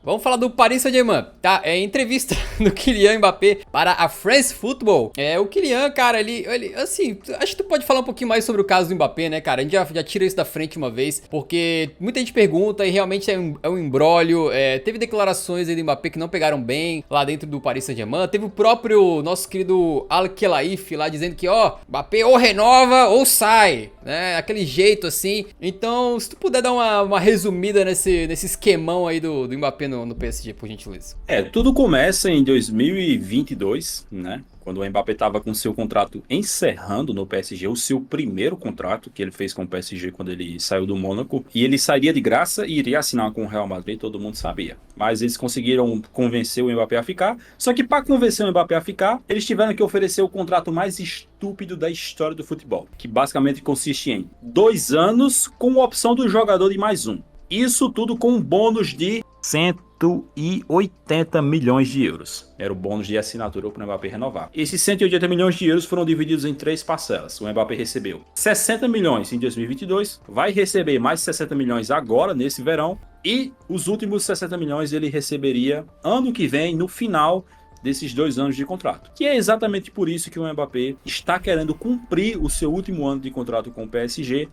Vamos falar do Paris Saint-Germain, tá? Entrevista do Kylian Mbappé para a France Football. O Kylian, cara, ele, assim, acho que tu pode falar um pouquinho mais sobre o caso do Mbappé, né, cara? A gente já tira isso da frente uma vez, porque muita gente pergunta e realmente é um imbróglio. Teve declarações aí do Mbappé que não pegaram bem lá dentro do Paris Saint-Germain. Teve o próprio nosso querido Al-Khelaifi lá dizendo que, Mbappé ou renova ou sai, né? Aquele jeito assim. Então, se tu puder dar uma resumida nesse esquemão aí do Mbappé no PSG, por gentileza. Tudo começa em 2022, né? Quando o Mbappé estava com seu contrato encerrando no PSG, o seu primeiro contrato que ele fez com o PSG quando ele saiu do Mônaco. E ele sairia de graça e iria assinar com o Real Madrid, todo mundo sabia. Mas eles conseguiram convencer o Mbappé a ficar. Só que para convencer o Mbappé a ficar, eles tiveram que oferecer o contrato mais estúpido da história do futebol. Que basicamente consiste em 2 anos com a opção do jogador de mais um. Isso tudo com um bônus de 180 milhões de euros. Era o bônus de assinatura para o Mbappé renovar. Esses 180 milhões de euros foram divididos em 3 parcelas. O Mbappé recebeu 60 milhões em 2022, vai receber mais 60 milhões agora, nesse verão, e os últimos 60 milhões ele receberia ano que vem, no final desses 2 anos de contrato. Que é exatamente por isso que o Mbappé está querendo cumprir o seu último ano de contrato com o PSG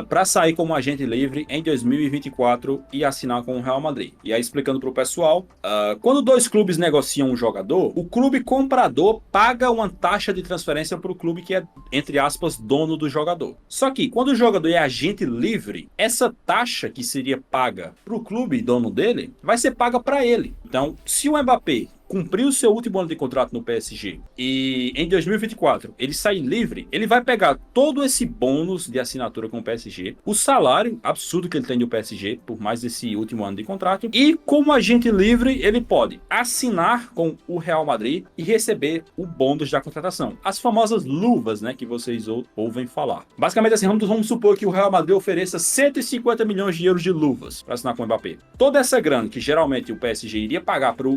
para sair como agente livre em 2024 e assinar com o Real Madrid. E aí, explicando para o pessoal, quando 2 clubes negociam um jogador, o clube comprador paga uma taxa de transferência para o clube que é, entre aspas, dono do jogador. Só que quando o jogador é agente livre, essa taxa que seria paga para o clube dono dele, vai ser paga para ele. Então, se o Mbappé cumpriu o seu último ano de contrato no PSG e em 2024 ele sair livre, ele vai pegar todo esse bônus de assinatura com o PSG, o salário absurdo que ele tem no PSG por mais desse último ano de contrato, e como agente livre ele pode assinar com o Real Madrid e receber o bônus da contratação. As famosas luvas, né, que vocês ouvem falar. Basicamente assim, vamos supor que o Real Madrid ofereça 150 milhões de euros de luvas para assinar com o Mbappé. Toda essa grana que geralmente o PSG iria pagar para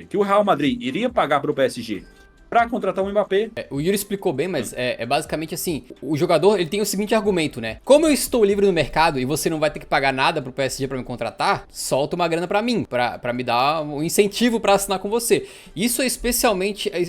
que o Real Madrid iria pagar para o PSG para contratar o Mbappé. O Yuri explicou bem, mas é basicamente assim, o jogador ele tem o seguinte argumento, né? Como eu estou livre no mercado e você não vai ter que pagar nada pro PSG para me contratar, solta uma grana para mim, para me dar um incentivo para assinar com você. Isso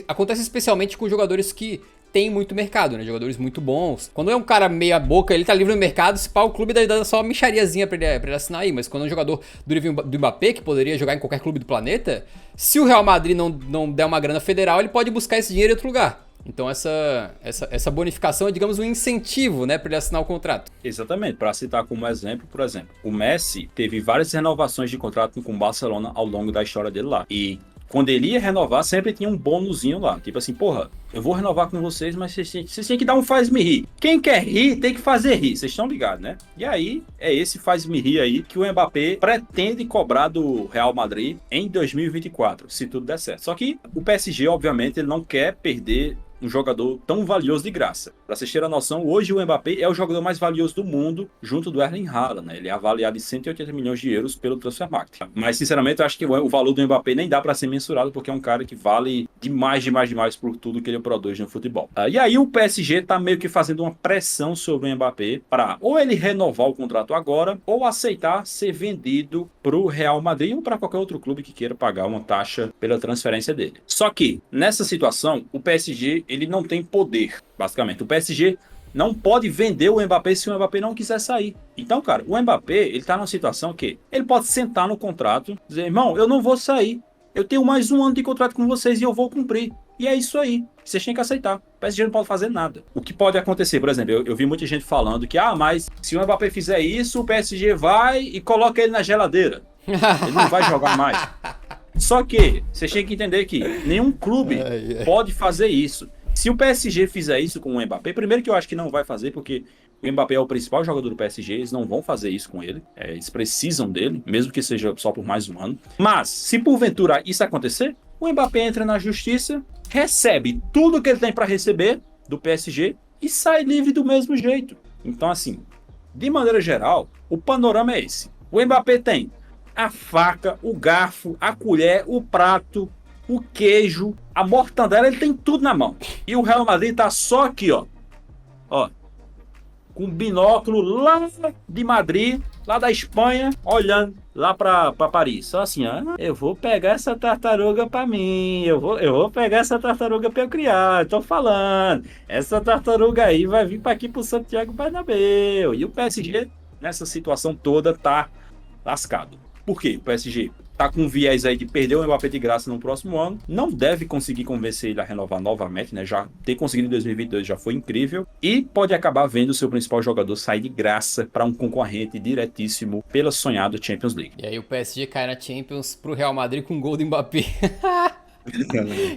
acontece especialmente com jogadores que tem muito mercado, né? Jogadores muito bons. Quando é um cara meia boca, ele tá livre no mercado, se pá, o clube dá só uma michariazinha pra ele assinar aí. Mas quando é um jogador do nível do Mbappé, que poderia jogar em qualquer clube do planeta, se o Real Madrid não der uma grana federal, ele pode buscar esse dinheiro em outro lugar. Então essa bonificação é, digamos, um incentivo, né, para ele assinar o contrato. Exatamente. Para citar como exemplo, por exemplo, o Messi teve várias renovações de contrato com o Barcelona ao longo da história dele lá. E quando ele ia renovar, sempre tinha um bônusinho lá. Tipo assim, porra, eu vou renovar com vocês, mas vocês têm que dar um faz-me rir. Quem quer rir, tem que fazer rir. Vocês estão ligados, né? E aí, é esse faz-me rir aí que o Mbappé pretende cobrar do Real Madrid em 2024, se tudo der certo. Só que o PSG, obviamente, ele não quer perder um jogador tão valioso de graça. Para vocês terem a noção, hoje o Mbappé é o jogador mais valioso do mundo, junto do Erling Haaland, né? Ele é avaliado em 180 milhões de euros pelo Transfermarkt. Mas, sinceramente, eu acho que o valor do Mbappé nem dá para ser mensurado, porque é um cara que vale demais por tudo que ele produz no futebol. E aí o PSG tá meio que fazendo uma pressão sobre o Mbappé para ou ele renovar o contrato agora, ou aceitar ser vendido para o Real Madrid ou para qualquer outro clube que queira pagar uma taxa pela transferência dele. Só que, nessa situação, o PSG ele não tem poder, basicamente. O PSG não pode vender o Mbappé se o Mbappé não quiser sair. Então, cara, o Mbappé, ele tá numa situação que ele pode sentar no contrato, dizer, irmão, eu não vou sair. Eu tenho mais um ano de contrato com vocês e eu vou cumprir. E é isso aí. Vocês têm que aceitar. O PSG não pode fazer nada. O que pode acontecer, por exemplo, eu vi muita gente falando que, mas se o Mbappé fizer isso, o PSG vai e coloca ele na geladeira. Ele não vai jogar mais. Só que vocês têm que entender que nenhum clube pode fazer isso. Se o PSG fizer isso com o Mbappé, primeiro que eu acho que não vai fazer, porque o Mbappé é o principal jogador do PSG, eles não vão fazer isso com ele, eles precisam dele, mesmo que seja só por mais um ano. Mas, se porventura isso acontecer, o Mbappé entra na justiça, recebe tudo que ele tem para receber do PSG e sai livre do mesmo jeito. Então, assim, de maneira geral, o panorama é esse. O Mbappé tem a faca, o garfo, a colher, o prato, o queijo, a mortandela, ele tem tudo na mão. E o Real Madrid tá só aqui, ó. com binóculo lá de Madrid, lá da Espanha, olhando lá pra Paris. Só assim, ó, eu vou pegar essa tartaruga pra mim, eu vou pegar essa tartaruga pra eu criar, tô falando. Essa tartaruga aí vai vir pra aqui pro Santiago Bernabéu. E o PSG, nessa situação toda, tá lascado. Por quê? O PSG tá com um viés aí de perder o Mbappé de graça no próximo ano, não deve conseguir convencer ele a renovar novamente, né? Já ter conseguido em 2022 já foi incrível, e pode acabar vendo o seu principal jogador sair de graça para um concorrente diretíssimo pela sonhada Champions League. E aí o PSG cai na Champions pro Real Madrid com um gol do Mbappé.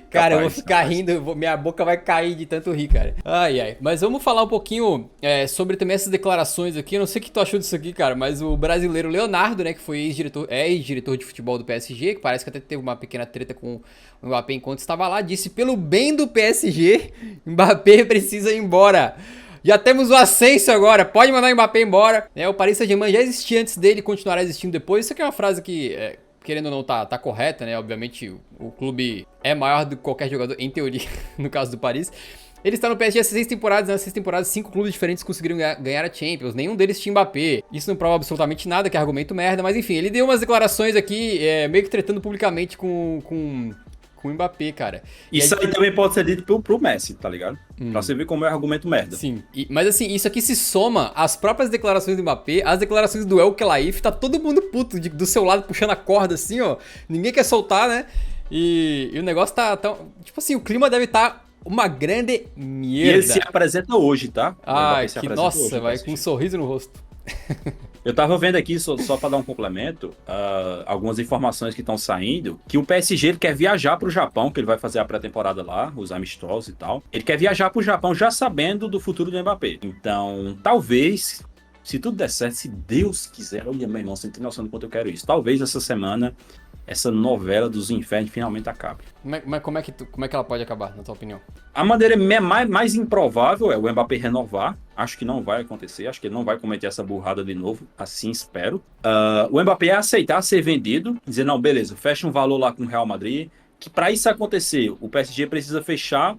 Cara, eu vou ficar rindo, minha boca vai cair de tanto rir, cara. Ai, ai. Mas vamos falar um pouquinho sobre também essas declarações aqui. Eu não sei o que tu achou disso aqui, cara, mas o brasileiro Leonardo, né, que foi ex-diretor de futebol do PSG, que parece que até teve uma pequena treta com o Mbappé enquanto estava lá, disse: pelo bem do PSG, Mbappé precisa ir embora. Já temos o Ascenso agora, pode mandar o Mbappé embora. O Paris Saint-Germain já existia antes dele e continuará existindo depois. Isso aqui é uma frase que... querendo ou não, tá correta, né? Obviamente, o clube é maior do que qualquer jogador, em teoria, no caso do Paris. Ele está no PSG há 6 temporadas, nas 6 temporadas, 5 clubes diferentes conseguiram ganhar a Champions. Nenhum deles tinha Mbappé. Isso não prova absolutamente nada, que é argumento merda, mas enfim, ele deu umas declarações aqui, meio que tretando publicamente com o Mbappé, cara. Isso aí também pode ser dito pro Messi, tá ligado? Pra você ver como é argumento merda. Sim, mas assim, isso aqui se soma às próprias declarações do Mbappé, às declarações do El Khelaifi, tá todo mundo puto do seu lado, puxando a corda assim, ó. Ninguém quer soltar, né? E o negócio tá tão... Tipo assim, o clima deve estar uma grande merda. E ele se apresenta hoje, tá? Ai, que nossa, hoje, vai com um sorriso no rosto. Eu tava vendo aqui, só para dar um complemento, algumas informações que estão saindo, que o PSG ele quer viajar pro Japão, que ele vai fazer a pré-temporada lá, os amistosos e tal. Ele quer viajar pro Japão já sabendo do futuro do Mbappé. Então, talvez, se tudo der certo, se Deus quiser, olha, meu irmão, você não tem noção do quanto eu quero isso. Talvez essa semana, essa novela dos infernos finalmente acabe. Mas como é que ela pode acabar, na tua opinião? A maneira mais improvável é o Mbappé renovar. Acho que não vai acontecer. Acho que ele não vai cometer essa burrada de novo. Assim espero. O Mbappé aceitar ser vendido. Dizer, não, beleza, fecha um valor lá com o Real Madrid. Que para isso acontecer, o PSG precisa fechar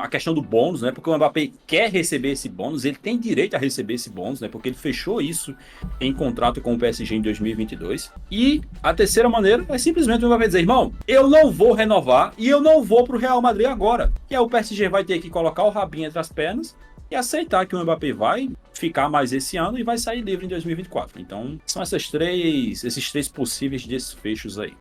a questão do bônus, né? Porque o Mbappé quer receber esse bônus, ele tem direito a receber esse bônus, né? Porque ele fechou isso em contrato com o PSG em 2022. E a terceira maneira é simplesmente o Mbappé dizer, irmão, eu não vou renovar e eu não vou pro Real Madrid agora. E aí o PSG vai ter que colocar o rabinho entre as pernas e aceitar que o Mbappé vai ficar mais esse ano e vai sair livre em 2024. Então, são esses três possíveis desfechos aí.